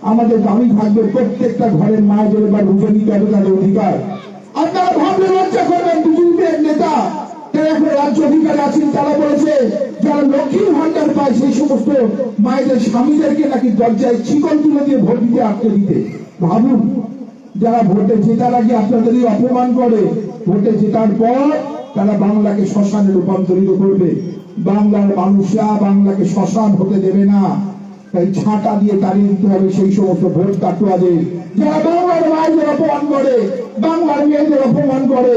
আমাদের দাবি থাকবে প্রত্যেকটা ঘরের মায়েদের এবার বুঝে নিতে হবে তাদের অধিকার। আপনারা ভাবলে লজ্জা করবেন, বিজেপির নেতা যারা এখন রাজ্য অধিকারে আছেন তারা বলেছে যারা লক্ষ্মীর ভান্ডার পায় সেই সমস্ত মায়েদের স্বামীদেরকে নাকি দরজায় শিকল তুলে দিয়ে ভোট দিতে আটকে দিতে। ভাবুন, যারা ভোটে জেতার আগে আপনাদেরই অপমান করে, ভোটে জেতার পর তারা বাংলাকে শ্মশানে রূপান্তরিত করবে। বাংলার মানুষরা বাংলাকে শ্মশান হতে দেবে না। তাই ছাঁটা দিয়ে তাড়িয়ে দিতে হবে সেই সমস্ত ভোট কাটুয়াদের, যারা বাংলার মায়েদের অপমান করে, বাংলার মেয়েদের অপমান করে।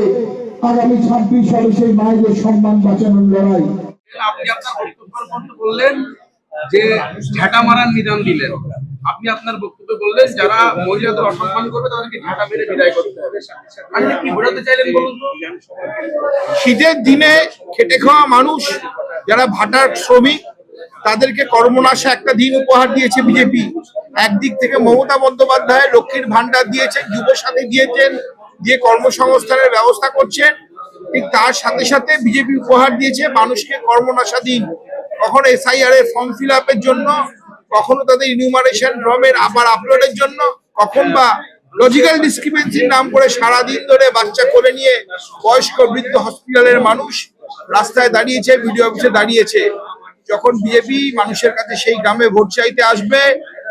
আগামী 26 সালে সেই মায়েদের সম্মান বাঁচানোর লড়াই। আপনি আপনার বক্তব্যের মধ্যে বললেন যে ঝাঁটা মারার নিদান দিলেন। আপনি আপনার বক্তব্যে বললেন যারা মহিলাদের অসম্মান করবে তাদেরকে ঝাঁটা মেরে বিদায় করতে হবে। আপনি কি বোঝাতে চাইলেন বলুন তো? শীতের দিনে খেটে খাওয়া মানুষ যারা ভাটার শ্রমিক তাদেরকে কর্মনাশা একটা দিন উপহার দিয়েছে বিজেপি। একদিক থেকে মমতা বন্দ্যোপাধ্যায় লক্ষ্মীর ভান্ডার দিয়েছেন, যুবসাথী দিয়েছেন, দিয়ে কর্মসংস্থানের ব্যবস্থা করছেন। ঠিক তার সাথে সাথে বিজেপি উপহার দিয়েছে মানুষকে কর্মনাশা দিন, কখনো এসআইআর এর ফর্ম ফিল আপের জন্য, কখনো তাদের ইনিউমারেশন ফর্মের আবার আপলোডের জন্য, কখন বা লজিক্যাল ডিসক্রিপেন্সির নাম করে সারাদিন ধরে বাচ্চা কোলে নিয়ে বয়স্ক বৃদ্ধ হসপিটালের মানুষ রাস্তায় দাঁড়িয়েছে, বিডিও অফিসে দাঁড়িয়েছে। যখন বিজেপি মানুষের কাছে সেই গ্রামে ভোট চাইতে আসবে,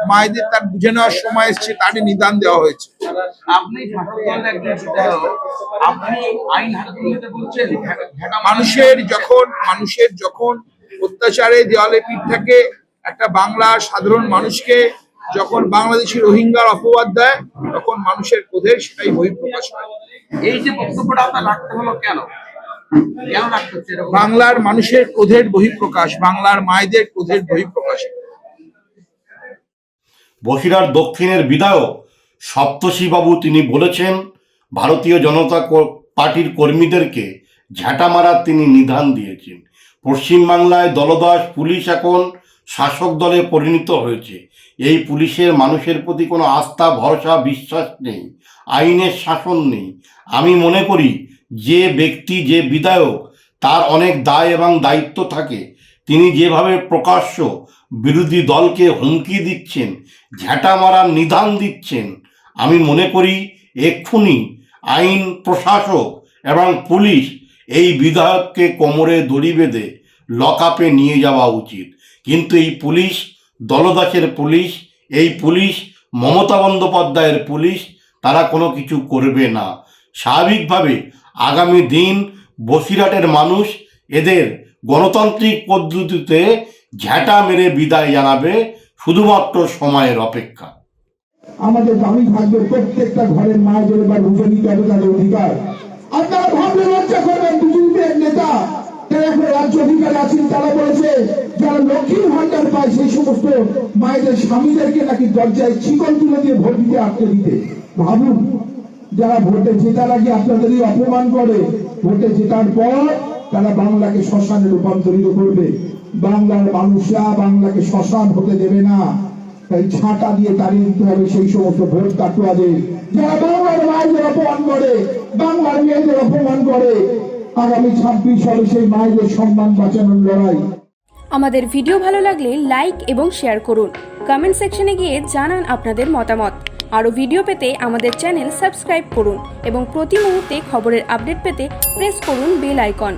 মায়েদের তার বুঝে নেওয়ার সময় এসছে, তারই নিদান দেওয়া হয়েছে। আপনি আপনি আইন হাতে তুলে বলছেন মানুষের যখন অত্যাচারে দেওয়ালে পিঠ থাকে, একটা বাংলার সাধারণ মানুষকে যখন বাংলাদেশি রোহিঙ্গার অপবাদ দেয়, তখন মানুষের ক্রোধের সেটাই বহিঃপ্রকাশ হয়। এই যে বক্তব্যটা আপনার রাখতে হলো কেন রাখতে হচ্ছে? বাংলার মানুষের ক্রোধের বহিঃপ্রকাশ, বাংলার মায়েদের ক্রোধের বহিঃপ্রকাশ। বসিরহাট দক্ষিণের বিধায়ক সপ্তর্ষি বাবু তিনি বলেছেন ভারতীয় জনতা পার্টির কর্মীদেরকে ঝাঁটা মারার তিনি নিদান দিয়েছেন। পশ্চিমবাংলায় দলদাস পুলিশ এখন শাসক দলে পরিণত হয়েছে। এই পুলিশের মানুষের প্রতি কোনো আস্থা, ভরসা, বিশ্বাস নেই, আইনের শাসন নেই। আমি মনে করি যে ব্যক্তি, যে বিধায়ক, তার অনেক দায় এবং দায়িত্ব থাকে। তিনি যেভাবে প্রকাশ্য বিরোধী দলকে হুমকি দিচ্ছেন, ঝাঁটা মারার নিদান দিচ্ছেন, আমি মনে করি এক্ষুনি আইন প্রশাসক এবং পুলিশ এই বিধায়ককে কোমরে দড়ি বেঁধে লকআপে নিয়ে যাওয়া উচিত। কিন্তু এই পুলিশ দলদাসের পুলিশ, এই পুলিশ মমতা বন্দ্যোপাধ্যায়ের পুলিশ, তারা কোনো কিছু করবে না। স্বাভাবিকভাবে আগামী দিন বসিরহাটের মানুষ এদের গণতান্ত্রিক পদ্ধতিতে ঝাঁটা মেরে বিদায় জানাবে, শুধুমাত্র সময়ের অপেক্ষা। আমাদের দাবি থাকবে প্রত্যেকটা ঘরের মায়েদের এবার বুঝে নিতে হবে তাদের অধিকার। আপনারা ভাবলে লজ্জা করবেন, বিজেপির নেতা যারা এখন রাজ্য অধিকারে আছেন তারা বলেছে যারা লক্ষ্মীর ভান্ডার পায় সেই সমস্ত মায়েদের স্বামীদেরকে নাকি দরজায় শিকল তুলে দিয়ে ভোট দিতে আটকে দিতে। ভাবুন, যারা ভোটে জেতার আগে আপনাদেরই অপমান করে, ভোটে জেতার পর তারা বাংলাকে শ্মশানে রূপান্তরিত করবে। বাংলার মানুষরা বাংলাকে শ্মশান হতে দেবে না। তাই ছাঁটা দিয়ে তাড়িয়ে দিতে হবে সেই সমস্ত ভোট কাটুয়াদের, যারা বাংলার মায়েদের অপমান করে, বাংলার মেয়েদের অপমান করে। আগামী 26 সালে সেই মায়েদের সম্মান বাঁচানোর লড়াই। আমাদের ভিডিও ভালো লাগলে লাইক এবং শেয়ার করুন। কমেন্ট সেকশনে গিয়ে জানান আপনাদের মতামত। আরও ভিডিও পেতে আমাদের চ্যানেল সাবস্ক্রাইব করুন এবং প্রতি মুহূর্তে খবরের আপডেট পেতে প্রেস করুন বেল আইকন।